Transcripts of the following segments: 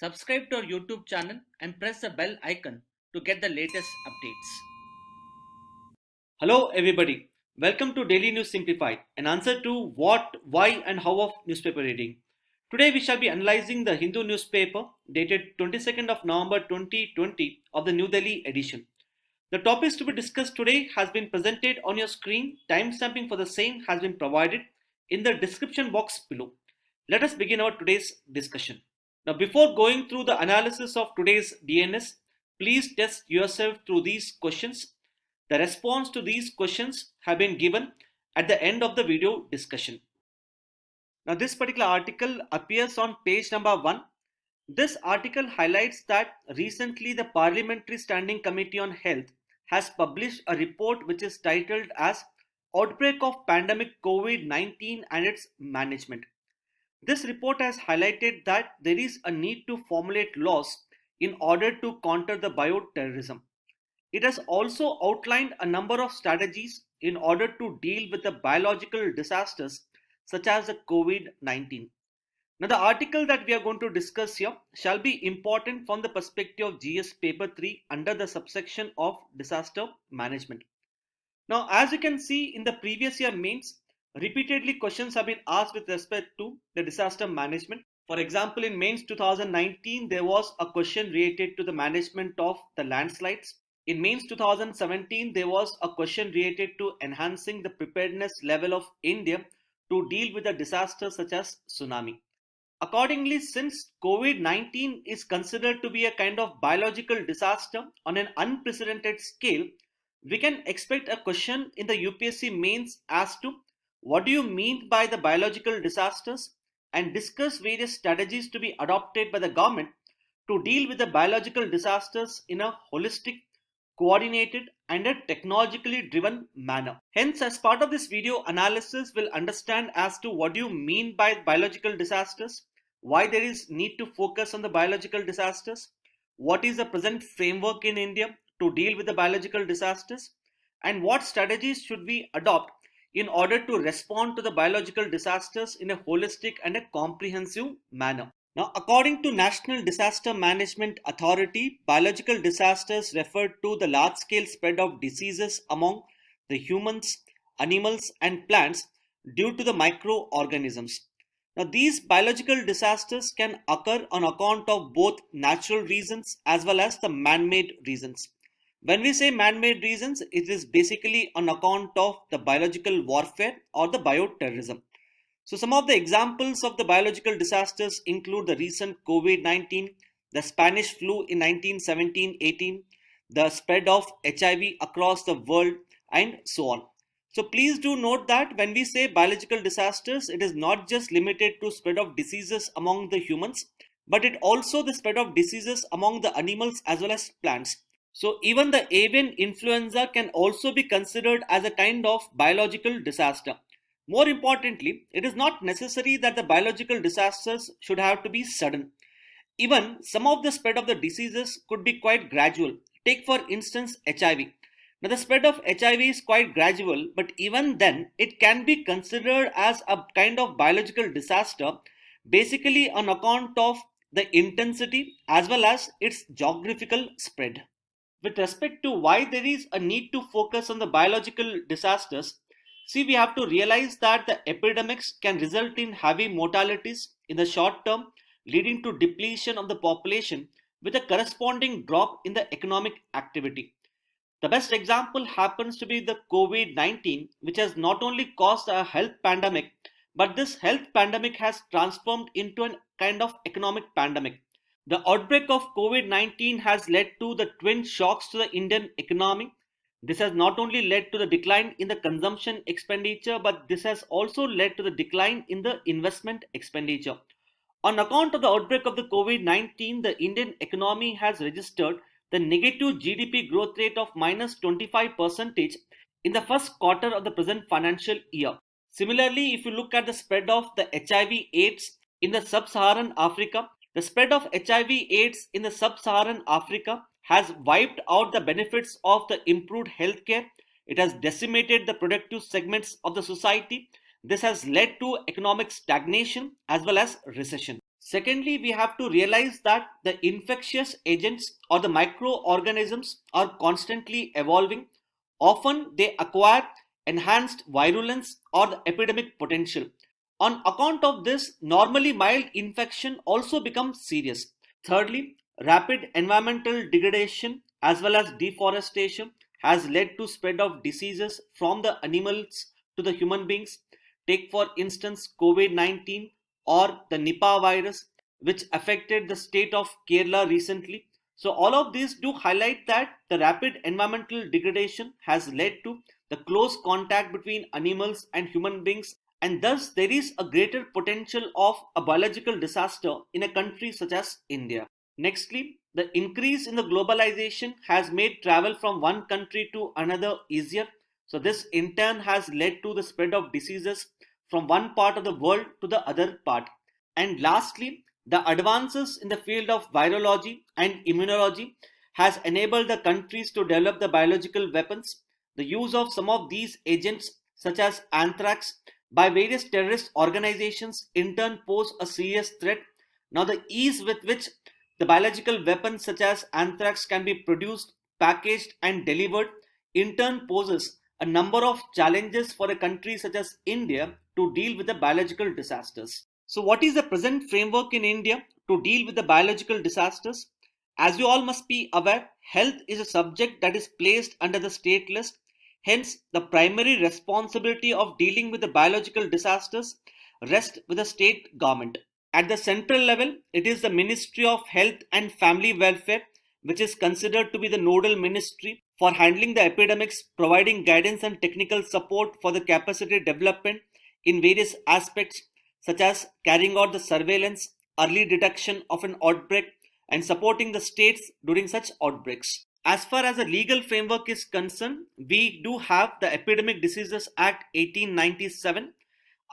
Subscribe to our YouTube channel and press the bell icon to get the latest updates. Hello everybody, welcome to Daily News Simplified, an answer to what, why and how of newspaper reading. Today we shall be analyzing the Hindu newspaper dated 22nd of November 2020 of the New Delhi edition. The topics to be discussed today has been presented on your screen. Timestamping for the same has been provided in the description box below. Let us begin our today's discussion. Now, before going through the analysis of today's DNS, please test yourself through these questions. The response to these questions have been given at the end of the video discussion. Now, this particular article appears on page number 1. This article highlights that recently the Parliamentary Standing Committee on Health has published a report which is titled as Outbreak of Pandemic COVID-19 and its Management. This report has highlighted that there is a need to formulate laws in order to counter the bioterrorism. It has also outlined a number of strategies in order to deal with the biological disasters such as the COVID-19. Now, the article that we are going to discuss here shall be important from the perspective of GS paper 3 under the subsection of disaster management. Now, as you can see in the previous year mains, repeatedly questions have been asked with respect to the disaster management. For example, in mains 2019, there was a question related to the management of the landslides. In mains 2017, there was a question related to enhancing the preparedness level of India to deal with a disaster such as tsunami. Accordingly, since COVID-19 is considered to be a kind of biological disaster on an unprecedented scale, we can expect a question in the UPSC mains as to what do you mean by the biological disasters and discuss various strategies to be adopted by the government to deal with the biological disasters in a holistic, coordinated and a technologically driven manner. Hence, as part of this video analysis, we'll understand as to what do you mean by biological disasters, why there is need to focus on the biological disasters, what is the present framework in India to deal with the biological disasters, and what strategies should we adopt in order to respond to the biological disasters in a holistic and a comprehensive manner. Now, according to National Disaster Management Authority, biological disasters refer to the large-scale spread of diseases among the humans, animals and plants due to the microorganisms. Now, these biological disasters can occur on account of both natural reasons as well as the man-made reasons. When we say man-made reasons, it is basically on account of the biological warfare or the bioterrorism. So some of the examples of the biological disasters include the recent COVID-19, the Spanish flu in 1917-18, the spread of HIV across the world and so on. So please do note that when we say biological disasters, it is not just limited to spread of diseases among the humans, but it also the spread of diseases among the animals as well as plants. So even the avian influenza can also be considered as a kind of biological disaster. More importantly, it is not necessary that the biological disasters should have to be sudden. Even some of the spread of the diseases could be quite gradual. Take for instance HIV. Now the spread of HIV is quite gradual, but even then it can be considered as a kind of biological disaster, basically on account of the intensity as well as its geographical spread. With respect to why there is a need to focus on the biological disasters, see, we have to realize that the epidemics can result in heavy mortalities in the short term, leading to depletion of the population with a corresponding drop in the economic activity. The best example happens to be the COVID-19, which has not only caused a health pandemic, but this health pandemic has transformed into a kind of economic pandemic. The outbreak of COVID-19 has led to the twin shocks to the Indian economy. This has not only led to the decline in the consumption expenditure, but this has also led to the decline in the investment expenditure. On account of the outbreak of the COVID-19, the Indian economy has registered the negative GDP growth rate of minus 25% in the first quarter of the present financial year. Similarly, if you look at the spread of the HIV/AIDS in the sub-Saharan Africa, the spread of HIV/AIDS in the sub-Saharan Africa has wiped out the benefits of the improved healthcare. It has decimated the productive segments of the society. This has led to economic stagnation as well as recession. Secondly, we have to realize that the infectious agents or the microorganisms are constantly evolving. Often they acquire enhanced virulence or the epidemic potential. On account of this, normally mild infection also becomes serious. Thirdly, rapid environmental degradation as well as deforestation has led to spread of diseases from the animals to the human beings. Take for instance COVID-19 or the Nipah virus, which affected the state of Kerala recently. So all of these do highlight that the rapid environmental degradation has led to the close contact between animals and human beings, and thus there is a greater potential of a biological disaster in a country such as India. Nextly, the increase in the globalization has made travel from one country to another easier. So this in turn has led to the spread of diseases from one part of the world to the other part. And lastly, the advances in the field of virology and immunology has enabled the countries to develop the biological weapons. The use of some of these agents such as anthrax by various terrorist organizations in turn pose a serious threat. Now the ease with which the biological weapons such as anthrax can be produced, packaged and delivered in turn poses a number of challenges for a country such as India to deal with the biological disasters. So what is the present framework in India to deal with the biological disasters? As you all must be aware, health is a subject that is placed under the state list. Hence, the primary responsibility of dealing with the biological disasters rests with the state government. At the central level, it is the Ministry of Health and Family Welfare, which is considered to be the nodal ministry for handling the epidemics, providing guidance and technical support for the capacity development in various aspects, such as carrying out the surveillance, early detection of an outbreak, and supporting the states during such outbreaks. As far as the legal framework is concerned, we do have the Epidemic Diseases Act 1897.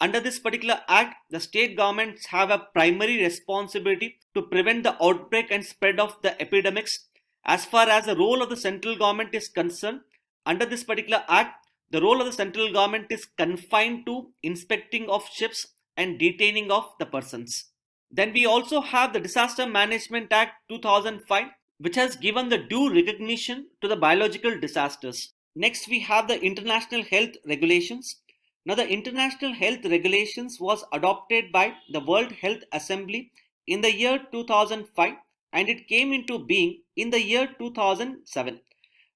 Under this particular act, the state governments have a primary responsibility to prevent the outbreak and spread of the epidemics. As far as the role of the central government is concerned, under this particular act, the role of the central government is confined to inspecting of ships and detaining of the persons. Then we also have the Disaster Management Act 2005, which has given the due recognition to the biological disasters. Next, we have the International Health Regulations. Now, the International Health Regulations was adopted by the World Health Assembly in the year 2005 and it came into being in the year 2007.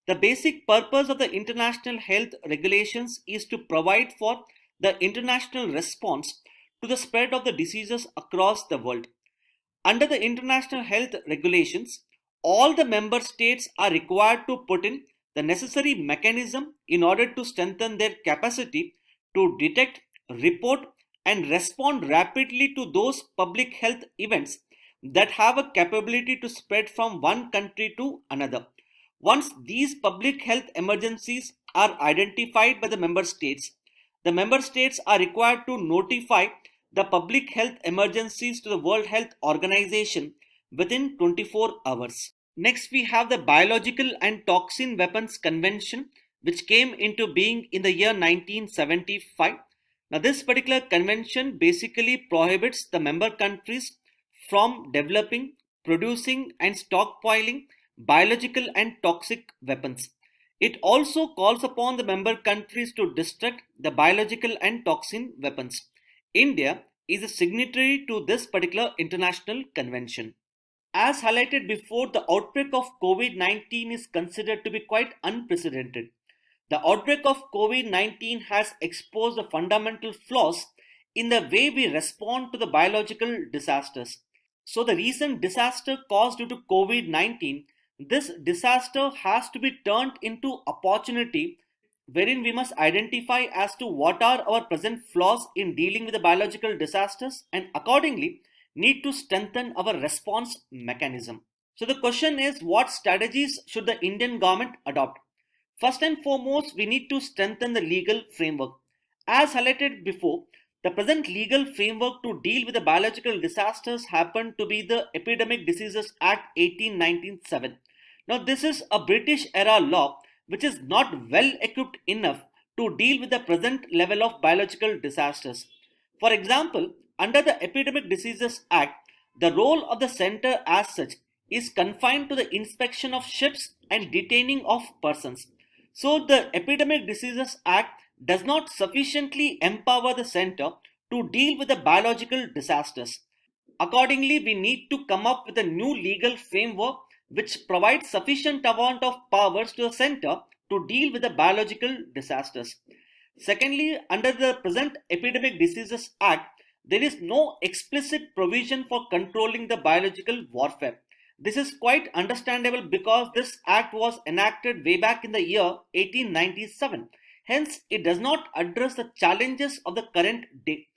The basic purpose of the International Health Regulations is to provide for the international response to the spread of the diseases across the world. Under the International Health Regulations, all the member states are required to put in the necessary mechanism in order to strengthen their capacity to detect, report, and respond rapidly to those public health events that have a capability to spread from one country to another. Once these public health emergencies are identified by the member states are required to notify the public health emergencies to the World Health Organization within 24 hours. Next, we have the Biological and Toxin Weapons Convention, which came into being in the year 1975. Now, this particular convention basically prohibits the member countries from developing, producing, and stockpiling biological and toxic weapons. It also calls upon the member countries to destruct the biological and toxin weapons. India is a signatory to this particular international convention. As highlighted before, the outbreak of COVID-19 is considered to be quite unprecedented. The outbreak of COVID-19 has exposed the fundamental flaws in the way we respond to the biological disasters. So the recent disaster caused due to COVID-19, this disaster has to be turned into opportunity wherein we must identify as to what are our present flaws in dealing with the biological disasters and accordingly need to strengthen our response mechanism. So the question is, what strategies should the Indian government adopt? First and foremost, we need to strengthen the legal framework. As highlighted before, the present legal framework to deal with the biological disasters happened to be the Epidemic Diseases Act 1897. Now, this is a British era law which is not well equipped enough to deal with the present level of biological disasters. For example, under the Epidemic Diseases Act, The role of the center as such is confined to the inspection of ships and detaining of persons. So the Epidemic Diseases Act does not sufficiently empower the center to deal with the biological disasters. Accordingly, we need to come up with a new legal framework which provides sufficient amount of powers to the center to deal with the biological disasters. Secondly, under the present Epidemic Diseases Act, there is no explicit provision for controlling the biological warfare. This is quite understandable because this act was enacted way back in the year 1897. Hence, it does not address the challenges of the current day.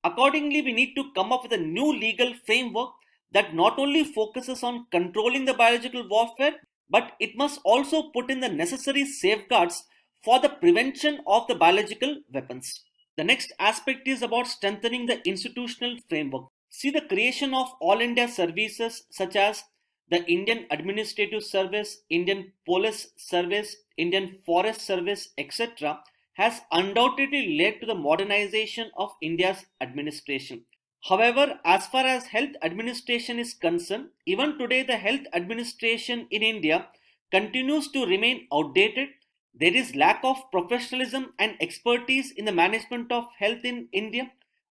Accordingly, we need to come up with a new legal framework that not only focuses on controlling the biological warfare, but it must also put in the necessary safeguards for the prevention of the biological weapons. The next aspect is about strengthening the institutional framework. See, the creation of all India services such as the Indian Administrative Service, Indian Police Service, Indian Forest Service, etc., has undoubtedly led to the modernization of India's administration. However, as far as health administration is concerned, even today the health administration in India continues to remain outdated. There is lack of professionalism and expertise in the management of health in India.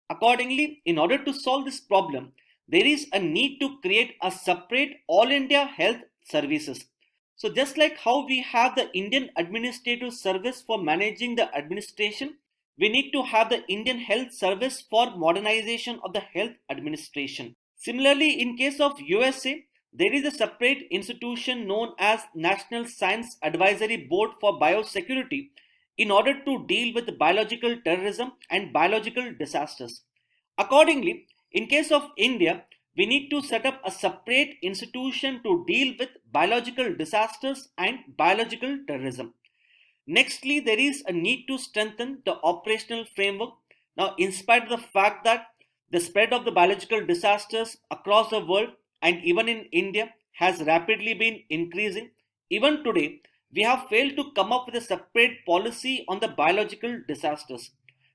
Accordingly, in order to solve this problem, there is a need to create a separate All India Health Services. So just like how we have the Indian Administrative Service for managing the administration, we need to have the Indian Health Service for modernization of the health administration. Similarly, in case of USA, there is a separate institution known as National Science Advisory Board for Biosecurity in order to deal with biological terrorism and biological disasters. Accordingly, in case of India, we need to set up a separate institution to deal with biological disasters and biological terrorism. Nextly, there is a need to strengthen the operational framework. Now, in spite of the fact that the spread of the biological disasters across the world and even in India has rapidly been increasing, even today, we have failed to come up with a separate policy on the biological disasters.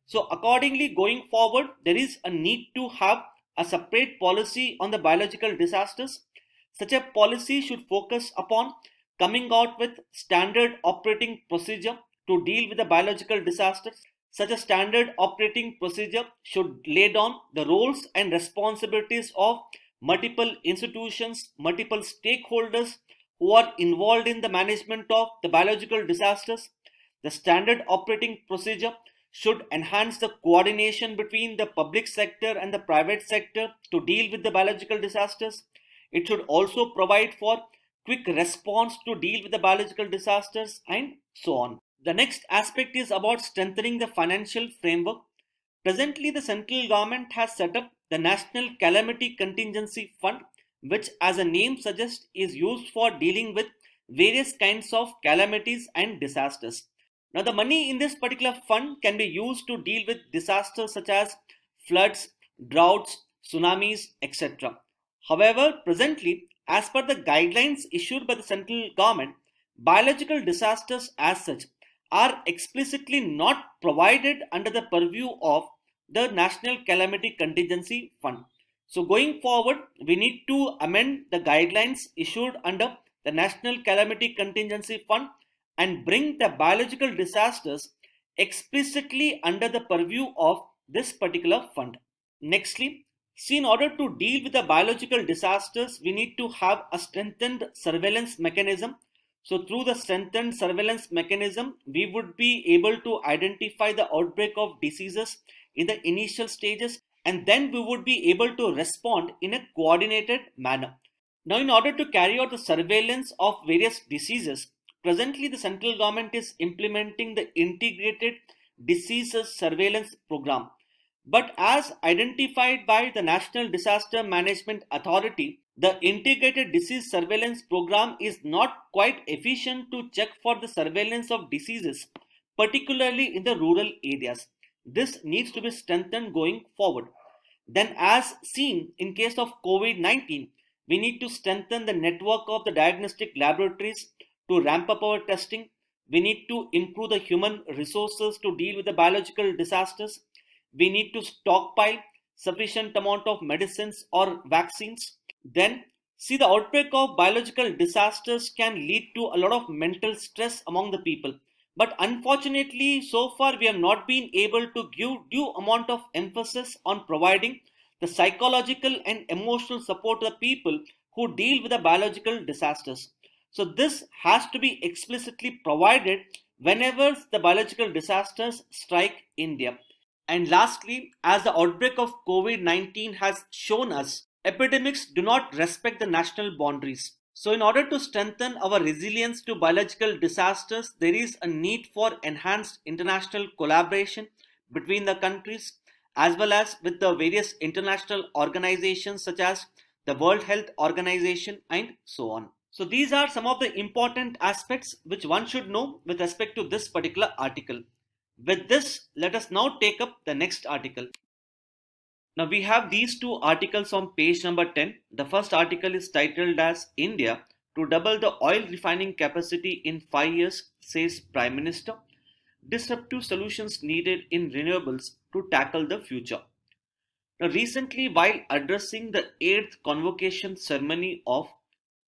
So accordingly, going forward, there is a need to have a separate policy on the biological disasters. Such a policy should focus upon coming out with standard operating procedure to deal with the biological disasters. Such a standard operating procedure should lay down the roles and responsibilities of multiple institutions, multiple stakeholders who are involved in the management of the biological disasters. The standard operating procedure should enhance the coordination between the public sector and the private sector to deal with the biological disasters. It should also provide for quick response to deal with the biological disasters and so on. The next aspect is about strengthening the financial framework. Presently, the central government has set up the National Calamity Contingency Fund, which, as a name suggests, is used for dealing with various kinds of calamities and disasters. Now, the money in this particular fund can be used to deal with disasters such as floods, droughts, tsunamis, etc. However, presently, as per the guidelines issued by the central government, biological disasters as such are explicitly not provided under the purview of the National Calamity Contingency Fund. So going forward, we need to amend the guidelines issued under the National Calamity Contingency Fund and bring the biological disasters explicitly under the purview of this particular fund. Nextly, see, in order to deal with the biological disasters, we need to have a strengthened surveillance mechanism. So through the strengthened surveillance mechanism, we would be able to identify the outbreak of diseases in the initial stages, and then we would be able to respond in a coordinated manner. Now, in order to carry out the surveillance of various diseases, presently the central government is implementing the Integrated Diseases Surveillance Program. But as identified by the National Disaster Management Authority, the Integrated Disease Surveillance Program is not quite efficient to check for the surveillance of diseases, particularly in the rural areas. This needs to be strengthened going forward. Then, as seen in case of COVID-19, we need to strengthen the network of the diagnostic laboratories to ramp up our testing. We need to improve the human resources to deal with the biological disasters. We need to stockpile sufficient amount of medicines or vaccines. Then, see, the outbreak of biological disasters can lead to a lot of mental stress among the people. But unfortunately, so far we have not been able to give due amount of emphasis on providing the psychological and emotional support to the people who deal with the biological disasters. So this has to be explicitly provided whenever the biological disasters strike India. And lastly, as the outbreak of COVID-19 has shown us, epidemics do not respect the national boundaries. So, in order to strengthen our resilience to biological disasters, there is a need for enhanced international collaboration between the countries as well as with the various international organizations such as the World Health Organization and so on. So, these are some of the important aspects which one should know with respect to this particular article. With this, let us now take up the next article. Now we have these two articles on page number 10. The first article is titled as India to double the oil refining capacity in 5 years, says Prime Minister. Disruptive solutions needed in renewables to tackle the future. Now recently, while addressing the 8th convocation ceremony of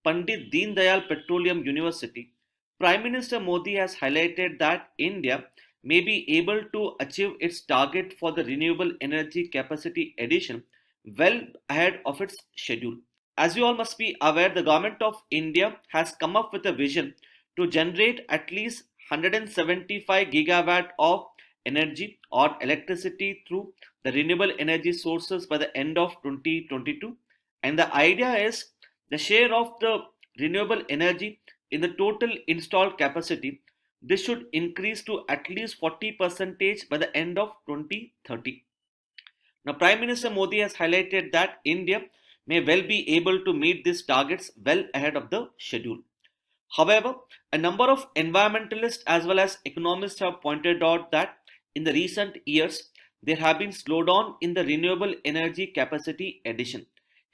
Pandit Deen Dayal Petroleum University, Prime Minister Modi has highlighted that India may be able to achieve its target for the renewable energy capacity addition well ahead of its schedule. As you all must be aware, the government of India has come up with a vision to generate at least 175 gigawatt of energy or electricity through the renewable energy sources by the end of 2022. And the idea is the share of the renewable energy in the total installed capacity, this should increase to at least 40% by the end of 2030. Now, Prime Minister Modi has highlighted that India may well be able to meet these targets well ahead of the schedule. However, a number of environmentalists as well as economists have pointed out that in the recent years, there have been slowdown in the renewable energy capacity addition.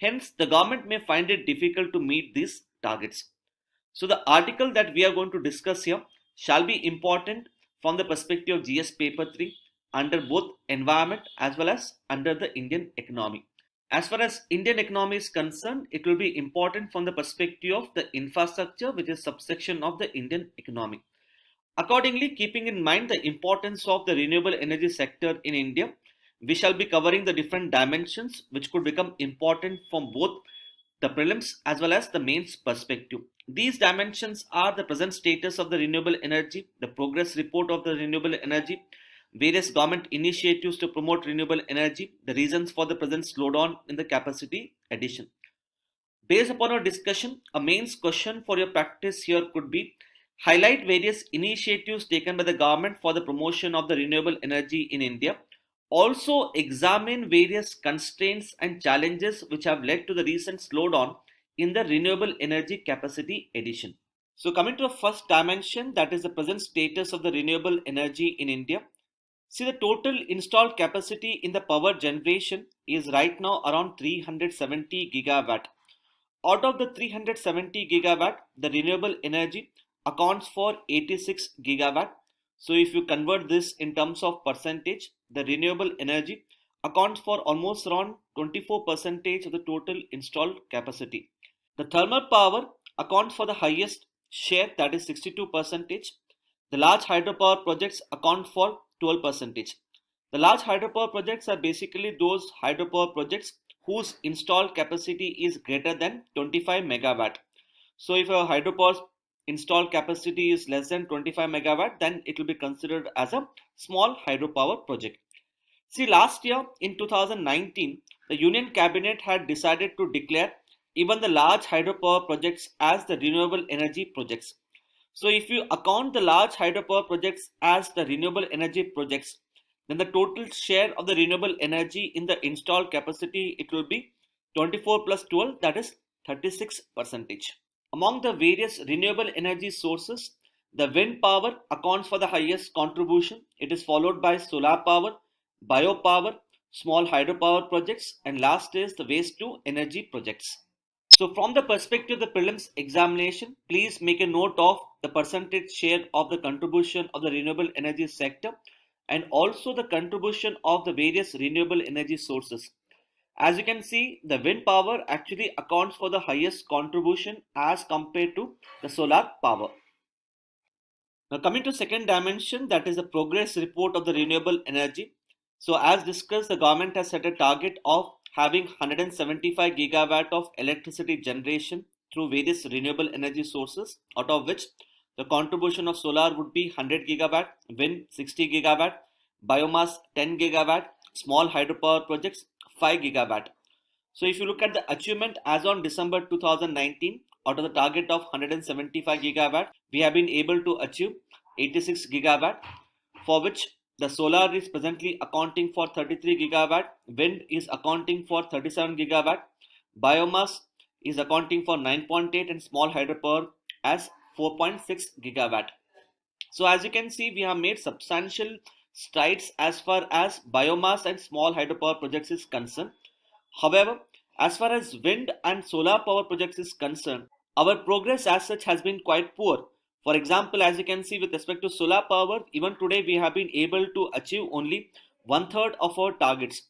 Hence, the government may find it difficult to meet these targets. So the article that we are going to discuss here shall be important from the perspective of GS paper 3 under both environment as well as under the Indian economy. As far as Indian economy is concerned, it will be important from the perspective of the infrastructure, which is subsection of the Indian economy. Accordingly, keeping in mind the importance of the renewable energy sector in India, we shall be covering the different dimensions which could become important from both the prelims as well as the mains perspective. These dimensions are the present status of the renewable energy, the progress report of the renewable energy, various government initiatives to promote renewable energy, the reasons for the present slowdown in the capacity addition. Based upon our discussion, a mains question for your practice here could be highlight various initiatives taken by the government for the promotion of the renewable energy in India. Also examine various constraints and challenges which have led to the recent slowdown in the renewable energy capacity addition. So coming to the first dimension, that is the present status of the renewable energy in India. See, the total installed capacity in the power generation is right now around 370 gigawatt. Out of the 370 gigawatt, the renewable energy accounts for 86 gigawatt. So if you convert this in terms of percentage, the renewable energy accounts for almost around 24% of the total installed capacity. The thermal power accounts for the highest share, that is 62%. The large hydropower projects account for 12%. The large hydropower projects are basically those hydropower projects whose installed capacity is greater than 25 megawatt. So if a hydropower installed capacity is less than 25 megawatt, then it will be considered as a small hydropower project. See, last year in 2019, the Union Cabinet had decided to declare even the large hydropower projects as the renewable energy projects. So if you account the large hydropower projects as the renewable energy projects, then the total share of the renewable energy in the installed capacity, it will be 24 plus 12, that is 36%. Among the various renewable energy sources, the wind power accounts for the highest contribution. It is followed by solar power, biopower, small hydropower projects, and last is the waste to energy projects. So from the perspective of the prelims examination, please make a note of the percentage share of the contribution of the renewable energy sector and also the contribution of the various renewable energy sources. As you can see, the wind power actually accounts for the highest contribution as compared to the solar power. Now coming to second dimension, that is the progress report of the renewable energy. So as discussed, the government has set a target of having 175 gigawatt of electricity generation through various renewable energy sources, out of which the contribution of solar would be 100 gigawatt, wind 60 gigawatt, biomass 10 gigawatt, small hydropower projects 5 gigawatt. So if you look at the achievement as on December 2019, out of the target of 175 gigawatt, we have been able to achieve 86 gigawatt, for which the solar is presently accounting for 33 gigawatt, wind is accounting for 37 gigawatt, biomass is accounting for 9.8 and small hydropower as 4.6 gigawatt. So as you can see, we have made substantial strides as far as biomass and small hydropower projects is concerned. However, as far as wind and solar power projects is concerned, our progress as such has been quite poor. For example, as you can see with respect to solar power, even today we have been able to achieve only one third of our targets.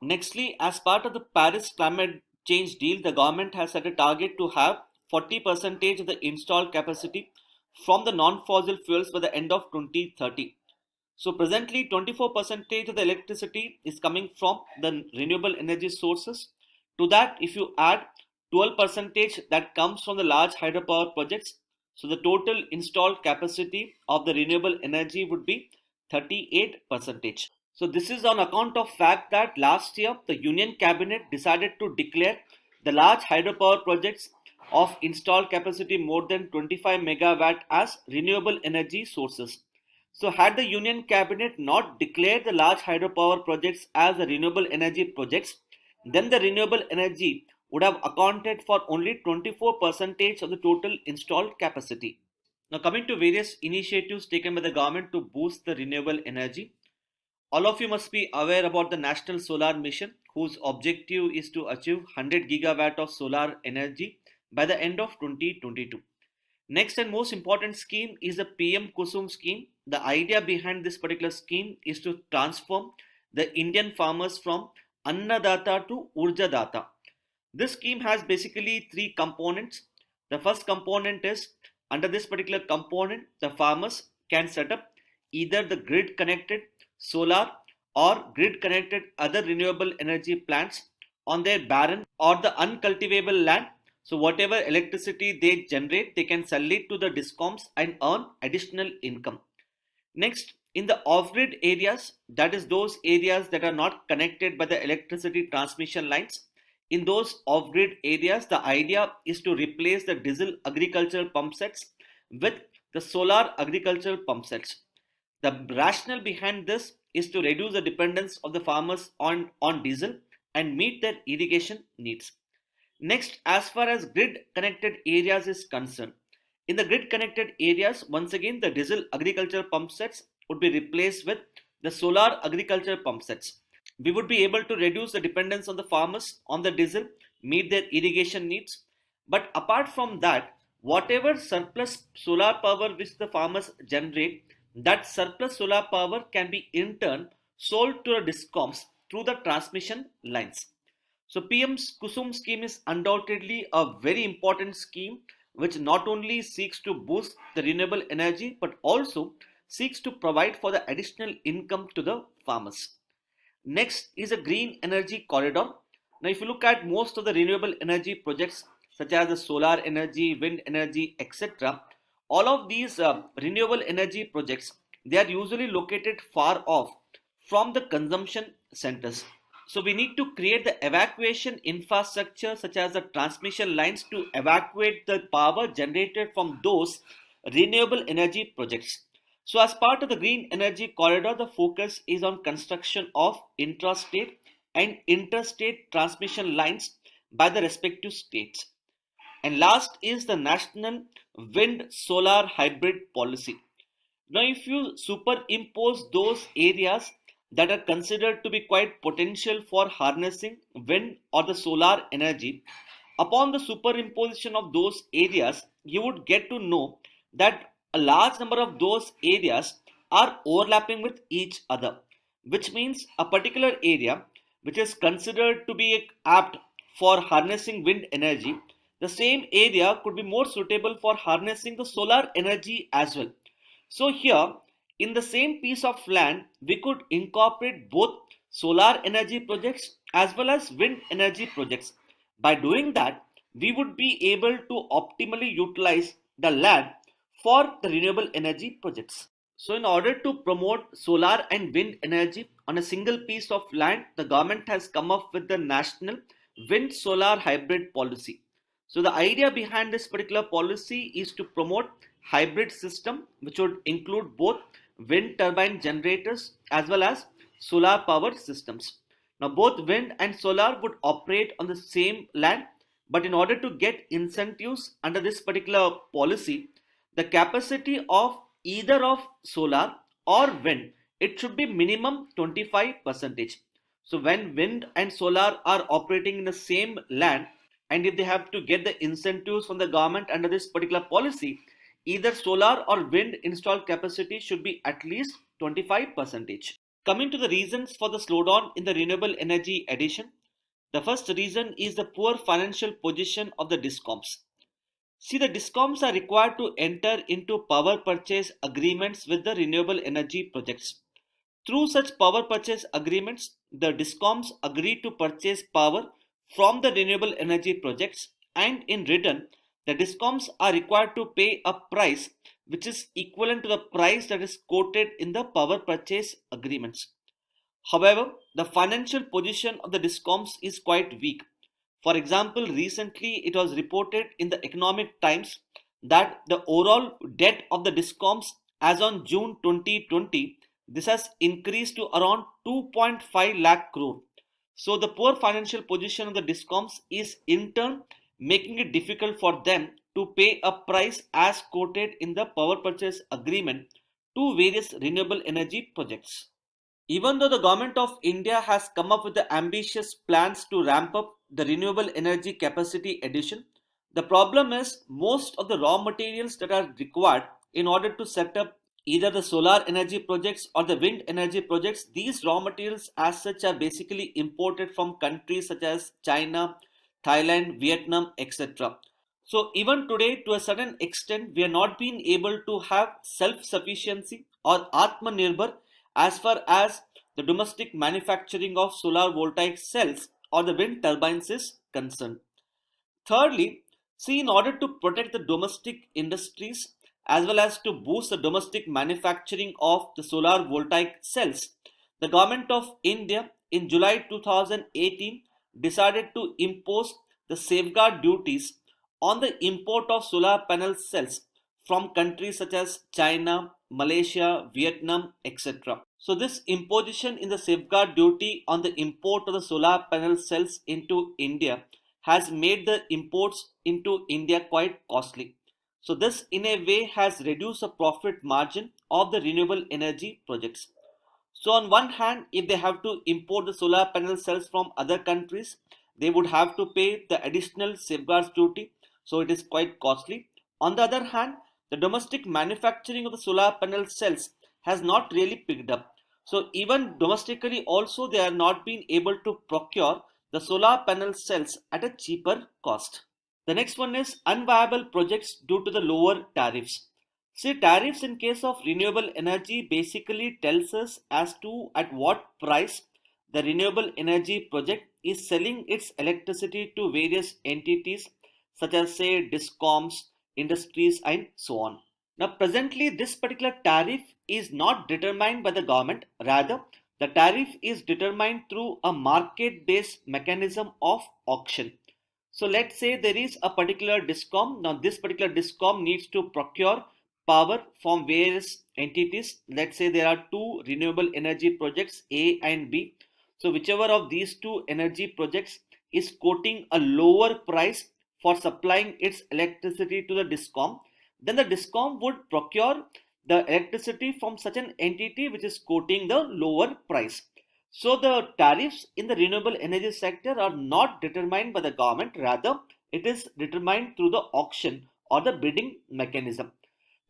Nextly, as part of the Paris climate change deal, the government has set a target to have 40% of the installed capacity from the non-fossil fuels by the end of 2030. So presently 24% of the electricity is coming from the renewable energy sources. To that, if you add 12% that comes from the large hydropower projects, so the total installed capacity of the renewable energy would be 38%. So this is on account of fact that last year the Union Cabinet decided to declare the large hydropower projects of installed capacity more than 25 megawatt as renewable energy sources. So had the Union Cabinet not declared the large hydropower projects as the renewable energy projects, then the renewable energy would have accounted for only 24% of the total installed capacity. Now coming to various initiatives taken by the government to boost the renewable energy. All of you must be aware about the National Solar Mission, whose objective is to achieve 100 gigawatt of solar energy by the end of 2022. Next and most important scheme is the PM Kusum scheme. The idea behind this particular scheme is to transform the Indian farmers from Annadata to Urjadata. This scheme has basically three components. The first component is, under this particular component, the farmers can set up either the grid connected solar or grid connected other renewable energy plants on their barren or the uncultivable land. So whatever electricity they generate, they can sell it to the discoms and earn additional income. Next, in the off-grid areas, that is those areas that are not connected by the electricity transmission lines, in those off-grid areas, the idea is to replace the diesel agricultural pump sets with the solar agricultural pump sets. The rationale behind this is to reduce the dependence of the farmers on diesel and meet their irrigation needs. Next, as far as grid connected areas is concerned, in the grid connected areas, once again the diesel agricultural pump sets would be replaced with the solar agricultural pump sets. We would be able to reduce the dependence on the farmers on the diesel, meet their irrigation needs. But apart from that, whatever surplus solar power which the farmers generate, that surplus solar power can be in turn sold to the discoms through the transmission lines. So PM's Kusum scheme is undoubtedly a very important scheme which not only seeks to boost the renewable energy but also seeks to provide for the additional income to the farmers. Next is a green energy corridor. Now if you look at most of the renewable energy projects such as the solar energy, wind energy, etc., all of these renewable energy projects, they are usually located far off from the consumption centers. So we need to create the evacuation infrastructure such as the transmission lines to evacuate the power generated from those renewable energy projects. So as part of the green energy corridor, the focus is on construction of intrastate and interstate transmission lines by the respective states. And last is the National Wind Solar Hybrid Policy. Now if you superimpose those areas that are considered to be quite potential for harnessing wind or the solar energy, upon the superimposition of those areas, you would get to know that a large number of those areas are overlapping with each other, which means a particular area which is considered to be apt for harnessing wind energy, the same area could be more suitable for harnessing the solar energy as well. So here, in the same piece of land, we could incorporate both solar energy projects as well as wind energy projects. By doing that, we would be able to optimally utilize the land for the renewable energy projects. So in order to promote solar and wind energy on a single piece of land, the government has come up with the National Wind Solar Hybrid Policy. So the idea behind this particular policy is to promote hybrid system, which would include both wind turbine generators as well as solar power systems. Now both wind and solar would operate on the same land, but in order to get incentives under this particular policy, the capacity of either of solar or wind, it should be minimum 25%. So when wind and solar are operating in the same land, and if they have to get the incentives from the government under this particular policy, either solar or wind installed capacity should be at least 25%. Coming to the reasons for the slowdown in the renewable energy addition, the first reason is the poor financial position of the discoms. See, the discoms are required to enter into power purchase agreements with the renewable energy projects. Through such power purchase agreements, the discoms agree to purchase power from the renewable energy projects, and in return, the discoms are required to pay a price which is equivalent to the price that is quoted in the power purchase agreements. However, the financial position of the discoms is quite weak. For example, recently it was reported in the Economic Times that the overall debt of the discoms as on June 2020, this has increased to around 2.5 lakh crore. So the poor financial position of the discoms is in turn making it difficult for them to pay a price as quoted in the power purchase agreement to various renewable energy projects. Even though the government of India has come up with the ambitious plans to ramp up the renewable energy capacity addition, the problem is most of the raw materials that are required in order to set up either the solar energy projects or the wind energy projects, these raw materials as such are basically imported from countries such as China, Thailand, Vietnam, etc. So even today, to a certain extent, we are not being able to have self-sufficiency or Atmanirbhar as far as the domestic manufacturing of solar voltaic cells or the wind turbines is concerned. Thirdly, see, in order to protect the domestic industries as well as to boost the domestic manufacturing of the solar voltaic cells, the government of India in July 2018 decided to impose the safeguard duties on the import of solar panel cells from countries such as China, Malaysia, Vietnam, etc. So this imposition in the safeguard duty on the import of the solar panel cells into India has made the imports into India quite costly. So this in a way has reduced the profit margin of the renewable energy projects. So on one hand, if they have to import the solar panel cells from other countries, they would have to pay the additional safeguards duty. So it is quite costly. On the other hand, the domestic manufacturing of the solar panel cells has not really picked up. So even domestically also they are not being able to procure the solar panel cells at a cheaper cost. The next one is unviable projects due to the lower tariffs. See, tariffs in case of renewable energy basically tells us as to at what price the renewable energy project is selling its electricity to various entities such as say discoms, industries and so on. Now presently this particular tariff is not determined by the government, rather the tariff is determined through a market based mechanism of auction. So let's say there is a particular discom. Now this particular discom needs to procure power from various entities. Let's say there are two renewable energy projects A and B. So whichever of these two energy projects is quoting a lower price for supplying its electricity to the discom, then the discom would procure the electricity from such an entity which is quoting the lower price. So the tariffs in the renewable energy sector are not determined by the government, rather it is determined through the auction or the bidding mechanism.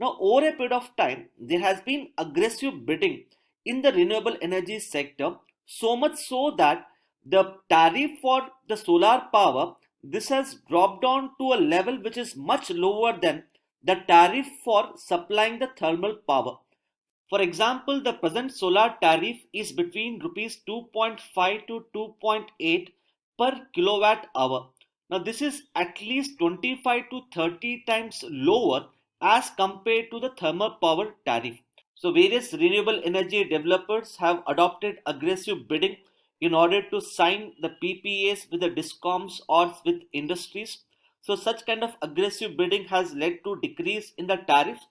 Now over a period of time, there has been aggressive bidding in the renewable energy sector, so much so that The tariff for the solar power, this has dropped down to a level which is much lower than the tariff for supplying the thermal power. For example, the present solar tariff is between rupees 2.5 to 2.8 per kilowatt hour. Now this is at least 25 to 30 times lower as compared to the thermal power tariff. So various renewable energy developers have adopted aggressive bidding in order to sign the PPAs with the discoms or with industries. So such kind of aggressive bidding has led to decrease in the tariffs,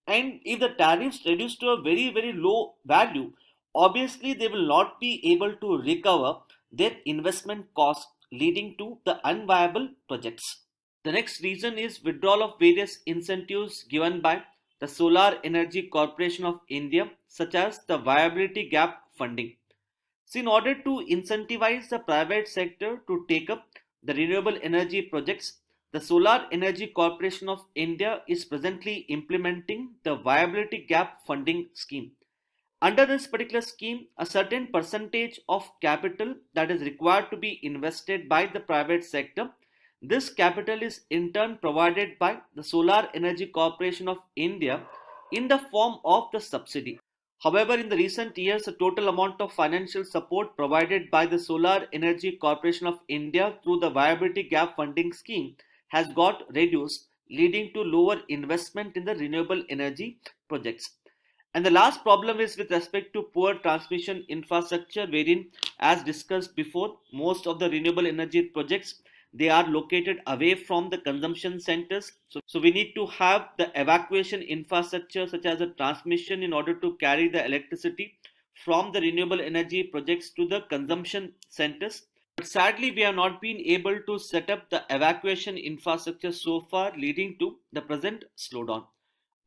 and if the tariffs reduce to a very low value, obviously they will not be able to recover their investment costs, leading to the unviable projects. The next reason is withdrawal of various incentives given by the Solar Energy Corporation of India, such as the viability gap funding. So in order to incentivize the private sector to take up the renewable energy projects, the Solar Energy Corporation of India is presently implementing the viability gap funding scheme. Under this particular scheme, a certain percentage of capital that is required to be invested by the private sector, this capital is in turn provided by the Solar Energy Corporation of India in the form of the subsidy. However, in the recent years, the total amount of financial support provided by the Solar Energy Corporation of India through the Viability Gap Funding Scheme has got reduced, leading to lower investment in the renewable energy projects. And the last problem is with respect to poor transmission infrastructure, wherein, as discussed before, most of the renewable energy projects, they are located away from the consumption centers. So we need to have the evacuation infrastructure such as a transmission in order to carry the electricity from the renewable energy projects to the consumption centers. But sadly, we have not been able to set up the evacuation infrastructure so far, leading to the present slowdown.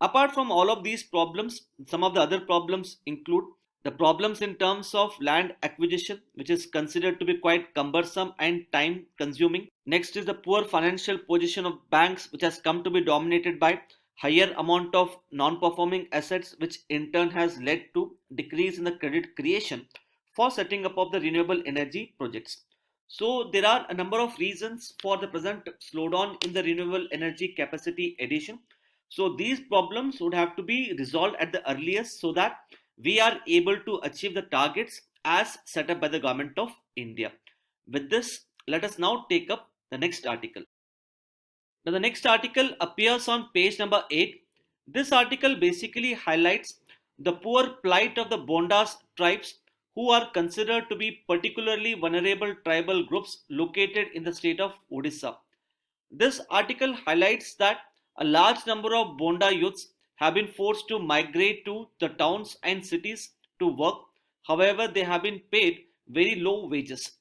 Apart from all of these problems, some of the other problems include the problems in terms of land acquisition, which is considered to be quite cumbersome and time consuming. Next is the poor financial position of banks, which has come to be dominated by higher amount of non-performing assets, which in turn has led to decrease in the credit creation for setting up of the renewable energy projects. So there are a number of reasons for the present slowdown in the renewable energy capacity addition. So these problems would have to be resolved at the earliest so that we are able to achieve the targets as set up by the government of India. With this, let us now take up the next article. Now the next article appears on page number 8. This article basically highlights the poor plight of the Bondas tribes, who are considered to be particularly vulnerable tribal groups located in the state of Odisha. This article highlights that a large number of Bonda youths have been forced to migrate to the towns and cities to work. However, they have been paid very low wages.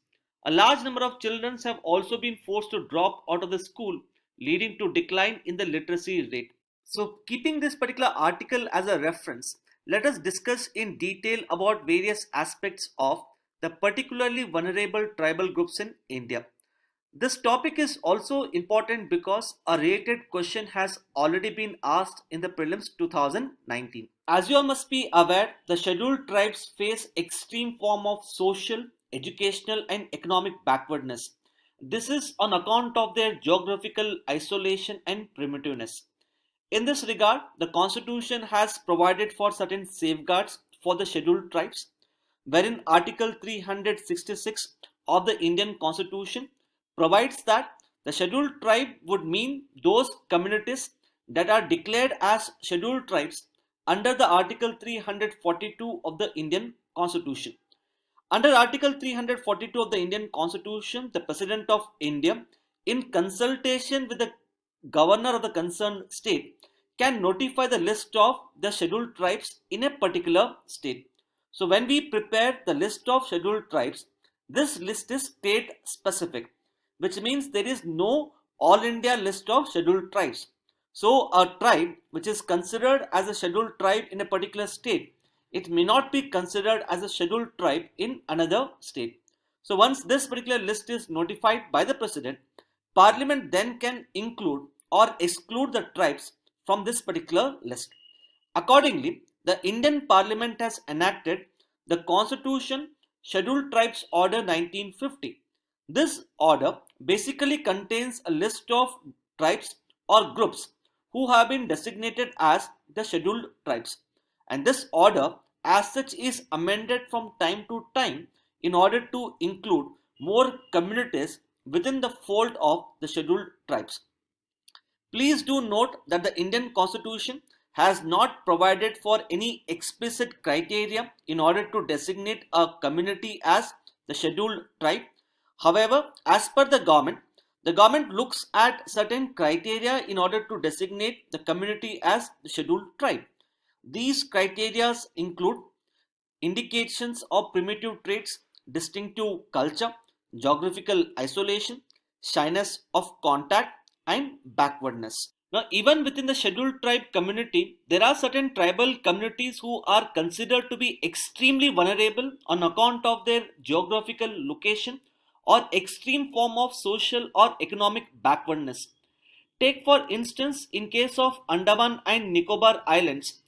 A large number of children have also been forced to drop out of the school, leading to decline in the literacy rate. So, keeping this particular article as a reference, let us discuss in detail about various aspects of the particularly vulnerable tribal groups in India. This topic is also important because a related question has already been asked in the prelims 2019. As you all must be aware, the scheduled tribes face extreme form of social, educational and economic backwardness. This is on account of their geographical isolation and primitiveness. In this regard, the Constitution has provided for certain safeguards for the scheduled tribes, wherein Article 366 of the Indian Constitution provides that the scheduled tribe would mean those communities that are declared as scheduled tribes under the Article 342 of the Indian Constitution. Under Article 342 of the Indian Constitution, the President of India, in consultation with the governor of the concerned state, can notify the list of the scheduled tribes in a particular state. So when we prepare the list of scheduled tribes, this list is state specific, which means there is no all India list of scheduled tribes. So a tribe which is considered as a scheduled tribe in a particular state, it may not be considered as a scheduled tribe in another state. So once this particular list is notified by the President, Parliament then can include or exclude the tribes from this particular list. Accordingly, the Indian Parliament has enacted the Constitution Scheduled Tribes Order 1950. This order basically contains a list of tribes or groups who have been designated as the scheduled tribes, and this order as such is amended from time to time in order to include more communities within the fold of the scheduled tribes. Please do note that the Indian Constitution has not provided for any explicit criteria in order to designate a community as the scheduled tribe. However, as per the government looks at certain criteria in order to designate the community as the scheduled tribe. These criteria include indications of primitive traits, distinctive culture, geographical isolation, shyness of contact, and backwardness. Now, even within the scheduled tribe community, there are certain tribal communities who are considered to be extremely vulnerable on account of their geographical location or extreme form of social or economic backwardness. Take for instance, in case of Andaman and Nicobar Islands,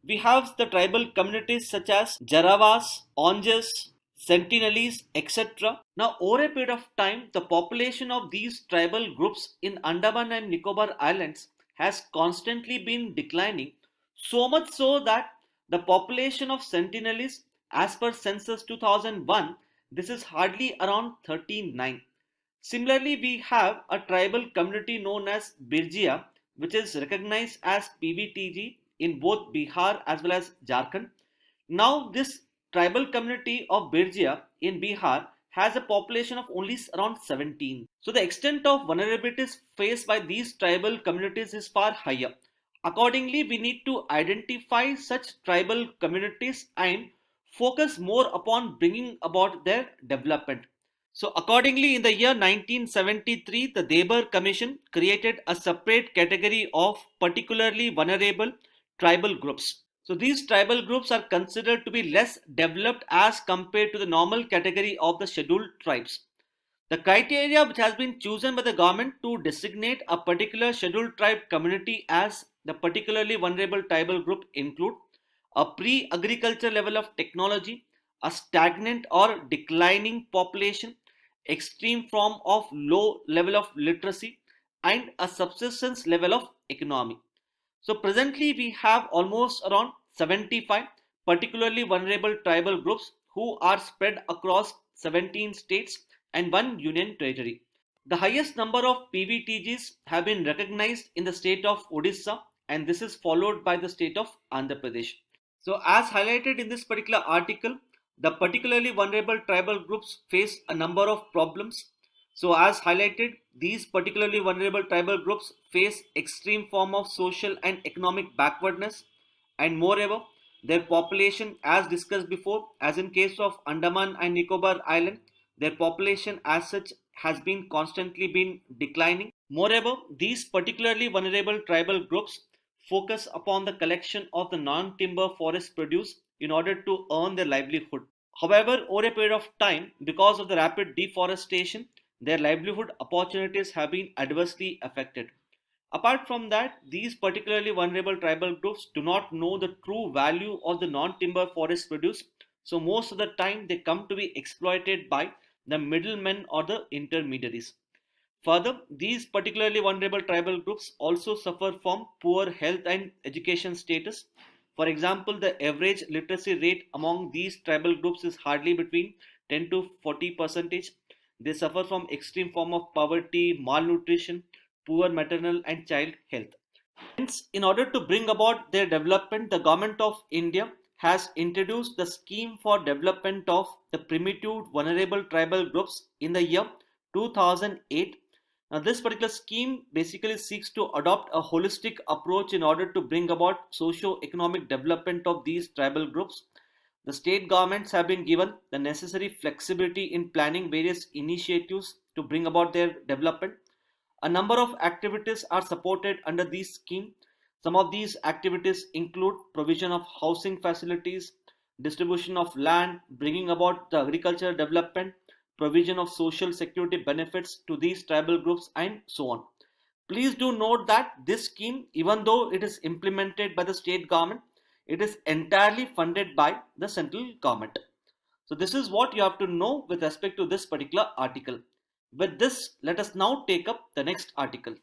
we have the tribal communities such as Jarawas, Onges, Sentinelese, etc. Now, over a period of time, the population of these tribal groups in Andaman and Nicobar Islands has constantly been declining, so much so that the population of Sentinelese, as per census 2001, this is hardly around 39. Similarly, we have a tribal community known as Birjia, which is recognized as PVTG in both Bihar as well as Jharkhand. Now, this tribal community of Birjia in Bihar has a population of only around 17. So, the extent of vulnerabilities faced by these tribal communities is far higher. Accordingly, we need to identify such tribal communities and focus more upon bringing about their development. So accordingly, in the year 1973, the Debar Commission created a separate category of particularly vulnerable tribal groups. So these tribal groups are considered to be less developed as compared to the normal category of the scheduled tribes. The criteria which has been chosen by the government to designate a particular scheduled tribe community as the particularly vulnerable tribal group include a pre-agriculture level of technology, a stagnant or declining population, extreme form of low level of literacy, and a subsistence level of economy. So presently we have almost around 75 particularly vulnerable tribal groups who are spread across 17 states and one union territory. The highest number of PVTGs have been recognized in the state of Odisha, and this is followed by the state of Andhra Pradesh. So as highlighted in this particular article, the particularly vulnerable tribal groups face a number of problems. So as highlighted, these particularly vulnerable tribal groups face extreme form of social and economic backwardness, and moreover, their population, as discussed before, as in case of Andaman and Nicobar Island, their population as such has been constantly been declining. Moreover, these particularly vulnerable tribal groups focus upon the collection of the non-timber forest produce in order to earn their livelihood. However, over a period of time, because of the rapid deforestation, their livelihood opportunities have been adversely affected. Apart from that, these particularly vulnerable tribal groups do not know the true value of the non-timber forest produce, so most of the time they come to be exploited by the middlemen or the intermediaries. Further, these particularly vulnerable tribal groups also suffer from poor health and education status. For example, the average literacy rate among these tribal groups is hardly between 10 to 40 percentage. They suffer from extreme form of poverty, malnutrition, poor maternal and child health. Hence, in order to bring about their development, the government of India has introduced the scheme for development of the primitive vulnerable tribal groups in the year 2008. Now, this particular scheme basically seeks to adopt a holistic approach in order to bring about socio-economic development of these tribal groups. The state governments have been given the necessary flexibility in planning various initiatives to bring about their development. A number of activities are supported under this scheme. Some of these activities include provision of housing facilities, distribution of land, bringing about the agricultural development, provision of social security benefits to these tribal groups, and so on. Please do note that this scheme, even though it is implemented by the state government, it is entirely funded by the central government. So this is what you have to know with respect to this particular article. With this, let us now take up the next article.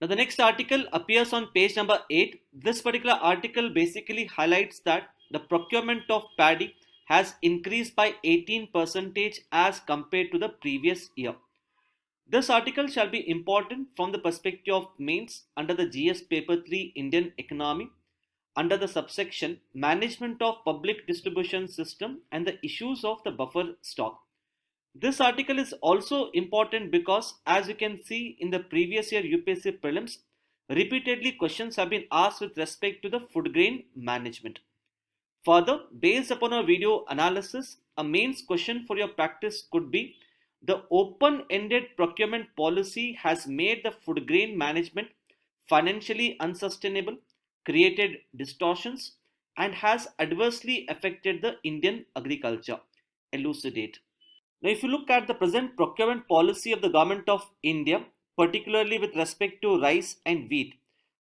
Now the next article appears on page number 8. This particular article basically highlights that the procurement of paddy has increased by 18% as compared to the previous year. This article shall be important from the perspective of mains under the GS paper 3 Indian economy under the subsection management of public distribution system and the issues of the buffer stock. This article is also important because, as you can see in the previous year UPSC prelims, repeatedly questions have been asked with respect to the food grain management. Further, based upon a video analysis, a mains question for your practice could be: the open-ended procurement policy has made the food grain management financially unsustainable, created distortions, and has adversely affected the Indian agriculture. Elucidate. Now, if you look at the present procurement policy of the Government of India, particularly with respect to rice and wheat,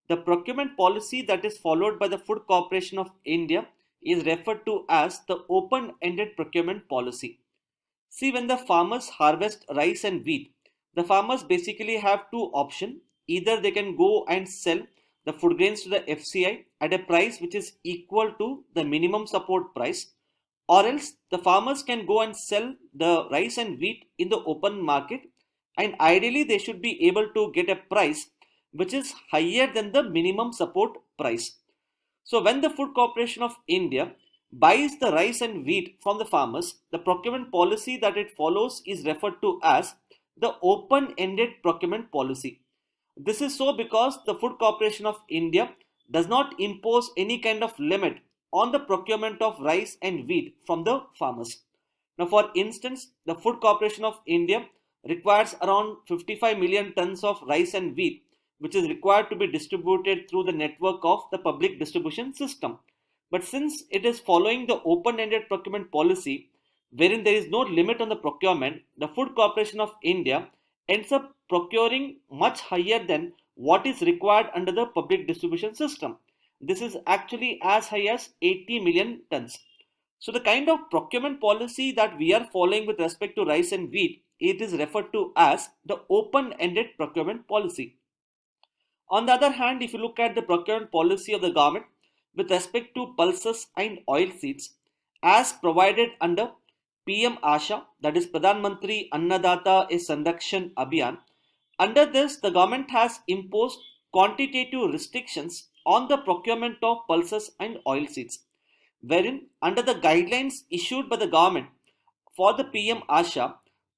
the procurement policy that is followed by the Food Corporation of India is referred to as the Open-ended Procurement Policy. See, when the farmers harvest rice and wheat, the farmers basically have two options. Either they can go and sell the food grains to the FCI at a price which is equal to the minimum support price, or else the farmers can go and sell the rice and wheat in the open market, and ideally they should be able to get a price which is higher than the minimum support price. So when the Food Corporation of India buys the rice and wheat from the farmers, the procurement policy that it follows is referred to as the open-ended procurement policy. This is so because the Food Corporation of India does not impose any kind of limit on the procurement of rice and wheat from the farmers. Now, for instance, the Food Corporation of India requires around 55 million tons of rice and wheat, which is required to be distributed through the network of the public distribution system. But since it is following the open-ended procurement policy, wherein there is no limit on the procurement, the Food Corporation of India ends up procuring much higher than what is required under the public distribution system. This is actually as high as 80 million tons. So the kind of procurement policy that we are following with respect to rice and wheat, it is referred to as the open-ended procurement policy. On the other hand, if you look at the procurement policy of the government with respect to pulses and oilseeds as provided under PM Asha, that is Pradhan Mantri Annadata Sanrakshan Abhiyan, under this the government has imposed quantitative restrictions on the procurement of pulses and oilseeds, wherein under the guidelines issued by the government for the PM Asha,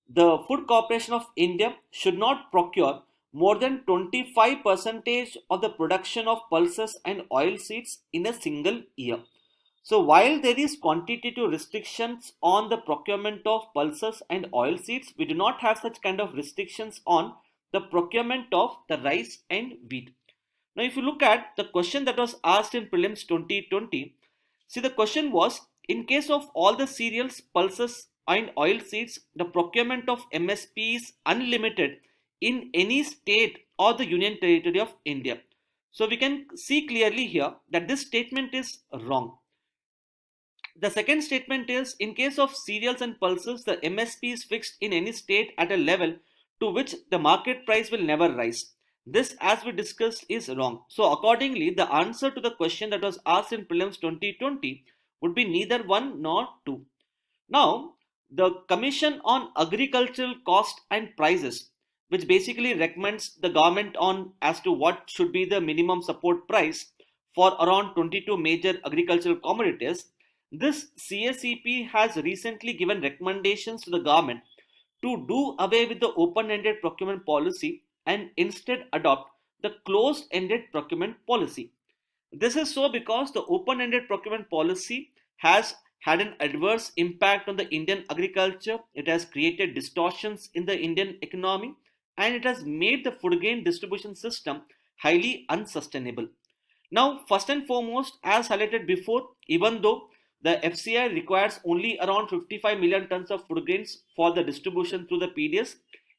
the Food Corporation of India should not procure more than 25% of the production of pulses and oilseeds in a single year. So while there is quantitative restrictions on the procurement of pulses and oilseeds, we do not have such kind of restrictions on the procurement of the rice and wheat. Now if you look at the question that was asked in prelims 2020, see, the question was, in case of all the cereals, pulses and oilseeds, the procurement of MSP is unlimited in any state or the Union Territory of India. So we can see clearly here that this statement is wrong. The second statement is, in case of cereals and pulses, the MSP is fixed in any state at a level to which the market price will never rise. This, as we discussed, is wrong. So accordingly, the answer to the question that was asked in prelims 2020 would be neither 1 nor 2. Now, the Commission on Agricultural Cost and Prices, which basically recommends the government on as to what should be the minimum support price for around 22 major agricultural commodities, this CACP has recently given recommendations to the government to do away with the open-ended procurement policy and instead adopt the closed-ended procurement policy. This is so because the open-ended procurement policy has had an adverse impact on the Indian agriculture. It has created distortions in the Indian economy, and it has made the food grain distribution system highly unsustainable. Now, first and foremost, as highlighted before, even though the FCI requires only around 55 million tons of food grains for the distribution through the PDS,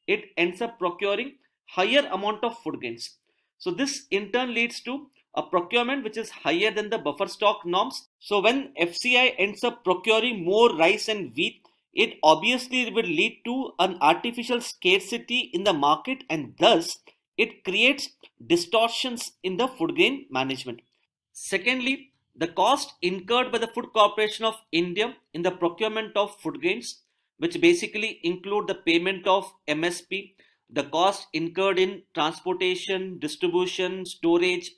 it ends up procuring higher amount of food grains. So this in turn leads to a procurement which is higher than the buffer stock norms. So when FCI ends up procuring more rice and wheat, it obviously will lead to an artificial scarcity in the market, and thus it creates distortions in the food grain management. Secondly, the cost incurred by the Food Corporation of India in the procurement of food grains, which basically include the payment of MSP, the cost incurred in transportation, distribution, storage,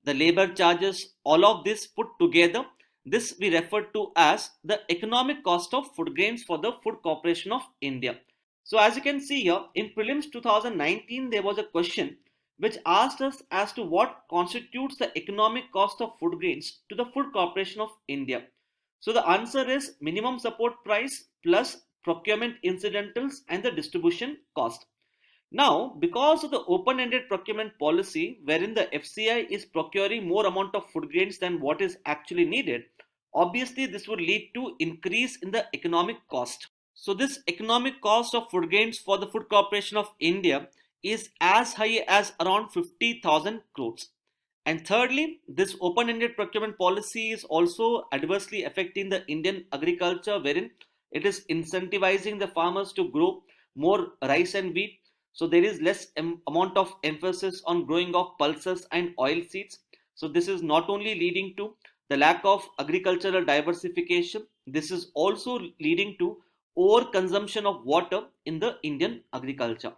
the labor charges, all of this put together, this we refer to as the economic cost of food grains for the Food Corporation of India. So as you can see here, in prelims 2019, there was a question which asked us as to what constitutes the economic cost of food grains to the Food Corporation of India. So the answer is minimum support price plus procurement incidentals and the distribution cost. Now, because of the open-ended procurement policy, wherein the FCI is procuring more amount of food grains than what is actually needed, obviously this would lead to increase in the economic cost. So this economic cost of food grains for the Food Corporation of India is as high as around 50,000 crores. And thirdly, this open-ended procurement policy is also adversely affecting the Indian agriculture, wherein it is incentivizing the farmers to grow more rice and wheat. So there is less amount of emphasis on growing of pulses and oil seeds. So this is not only leading to the lack of agricultural diversification, this is also leading to overconsumption of water in the Indian agriculture.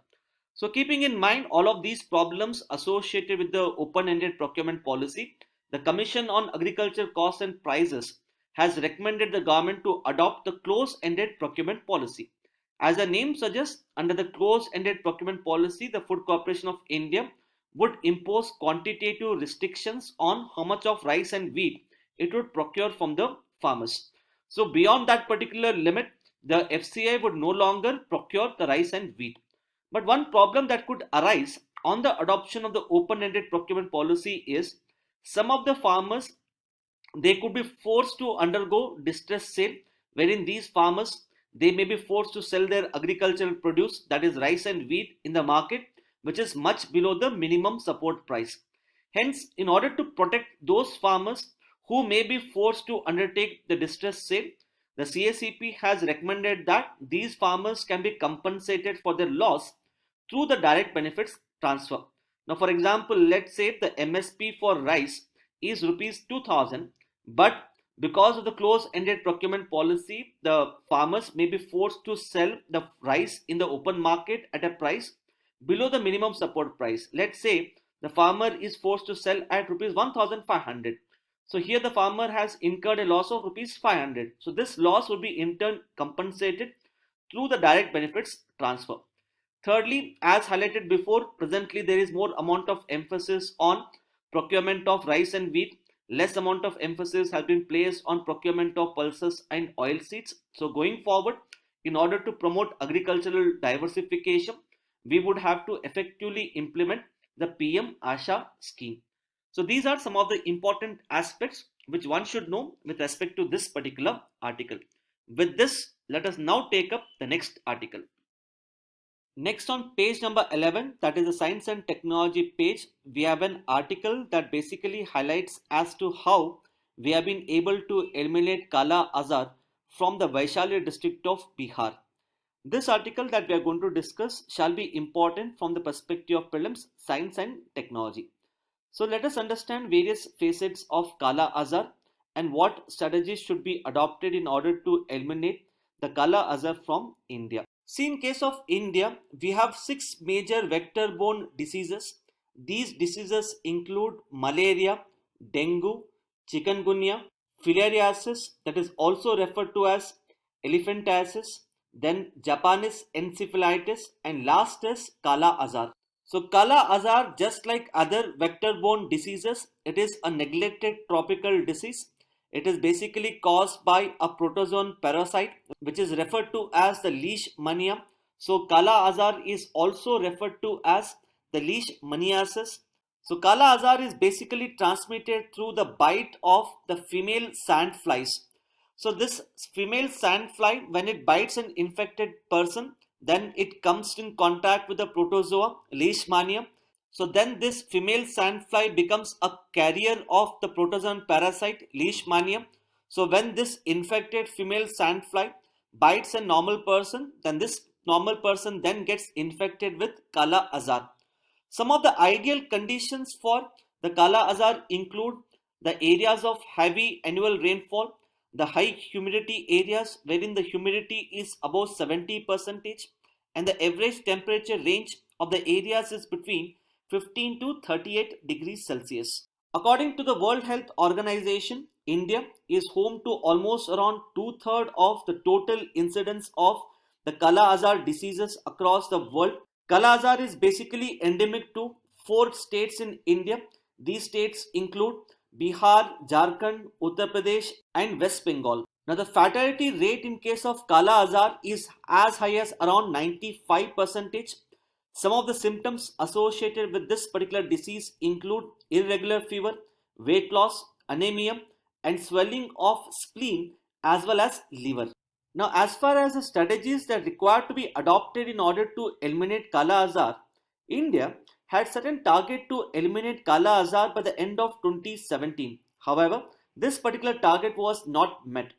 So keeping in mind all of these problems associated with the open-ended procurement policy, the Commission on Agriculture Costs and Prices has recommended the government to adopt the close-ended procurement policy. As the name suggests, under the close-ended procurement policy, the Food Corporation of India would impose quantitative restrictions on how much of rice and wheat it would procure from the farmers. So beyond that particular limit, the FCI would no longer procure the rice and wheat. But one problem that could arise on the adoption of the open-ended procurement policy is some of the farmers, they could be forced to undergo distress sale, wherein these farmers, they may be forced to sell their agricultural produce, that is rice and wheat, in the market which is much below the minimum support price. Hence, in order to protect those farmers who may be forced to undertake the distress sale, the CACP has recommended that these farmers can be compensated for their loss through the direct benefits transfer. Now, for example, let's say the MSP for rice is rupees 2000, but because of the close-ended procurement policy, the farmers may be forced to sell the rice in the open market at a price below the minimum support price. Let's say the farmer is forced to sell at rupees 1500. So here the farmer has incurred a loss of rupees 500. So this loss will be in turn compensated through the direct benefits transfer. Thirdly, as highlighted before, presently there is more amount of emphasis on procurement of rice and wheat. Less amount of emphasis has been placed on procurement of pulses and oil seeds. So going forward, in order to promote agricultural diversification, we would have to effectively implement the PM Asha scheme. So these are some of the important aspects which one should know with respect to this particular article. With this, let us now take up the next article. Next, on page number 11, that is the science and technology page, we have an article that basically highlights as to how we have been able to eliminate kala-azar from the Vaishali district of Bihar. This article that we are going to discuss shall be important from the perspective of prelims, science and technology. So let us understand various facets of kala-azar and what strategies should be adopted in order to eliminate the kala-azar from India. See, in case of India, we have 6 major vector-borne diseases. These diseases include malaria, dengue, chikungunya, filariasis, that is also referred to as elephantiasis, then Japanese encephalitis, and last is kala-azar. So kala-azar, just like other vector-borne diseases, it is a neglected tropical disease. It is basically caused by a protozoan parasite which is referred to as the leishmania. So kala-azar is also referred to as the leishmaniasis. So kala-azar is basically transmitted through the bite of the female sandflies. So this female sandfly, when it bites an infected person, then it comes in contact with the protozoa leishmania, So then this female sandfly becomes a carrier of the protozoan parasite Leishmania. So when this infected female sandfly bites a normal person, then this normal person then gets infected with kala-azar. Some of the ideal conditions for the kala-azar include the areas of heavy annual rainfall, the high humidity areas wherein the humidity is above 70%, and the average temperature range of the areas is between 15 to 38 degrees Celsius. According to the World Health Organization, India is home to almost around two-thirds of the total incidence of the kala-azar diseases across the world. Kala-azar is basically endemic to 4 states in India. These states include Bihar, Jharkhand, Uttar Pradesh, and West Bengal. Now, the fatality rate in case of kala-azar is as high as around 95%. Some of the symptoms associated with this particular disease include irregular fever, weight loss, anemia, and swelling of spleen as well as liver. Now, as far as the strategies that are required to be adopted in order to eliminate kala-azar, India had certain target to eliminate kala-azar by the end of 2017. However, this particular target was not met.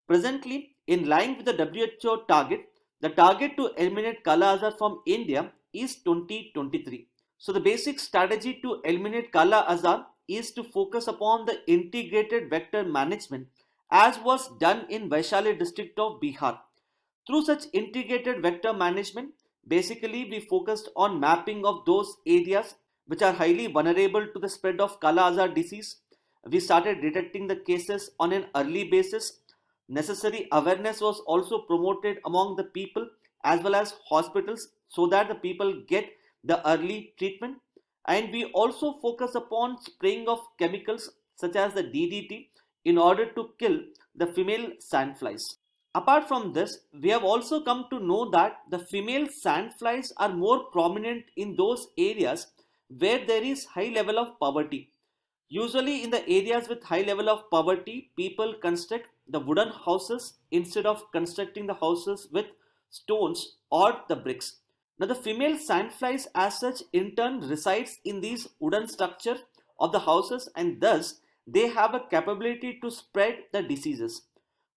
Presently, in line with the WHO target, the target to eliminate kala-azar from India is 2023. So the basic strategy to eliminate kala-azar is to focus upon the integrated vector management as was done in Vaishali district of Bihar. Through such integrated vector management, basically we focused on mapping of those areas which are highly vulnerable to the spread of kala-azar disease. We started detecting the cases on an early basis. Necessary awareness was also promoted among the people as well as hospitals so that the people get the early treatment. And we also focus upon spraying of chemicals such as the DDT in order to kill the female sandflies. Apart from this, we have also come to know that the female sandflies are more prominent in those areas where there is high level of poverty. Usually in the areas with high level of poverty, people construct the wooden houses instead of constructing the houses with stones or the bricks. Now the female sandflies as such in turn resides in these wooden structure of the houses and thus they have a capability to spread the diseases.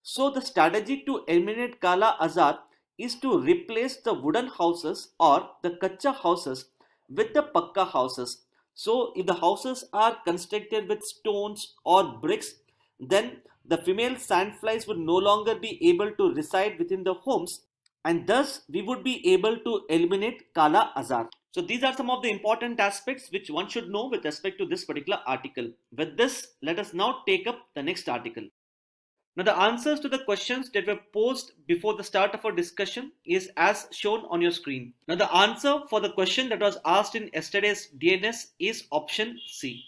So the strategy to eliminate Kala Azar is to replace the wooden houses or the kacha houses with the pakka houses. So if the houses are constructed with stones or bricks, then the female sandflies would no longer be able to reside within the homes and thus we would be able to eliminate Kala Azar. So these are some of the important aspects which one should know with respect to this particular article. With this, let us now take up the next article. Now the answers to the questions that were posed before the start of our discussion is as shown on your screen. Now the answer for the question that was asked in yesterday's DNS is option C.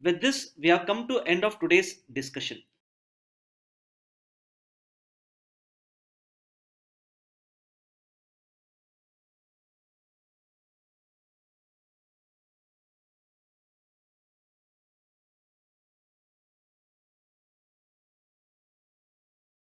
With this, we have come to end of today's discussion.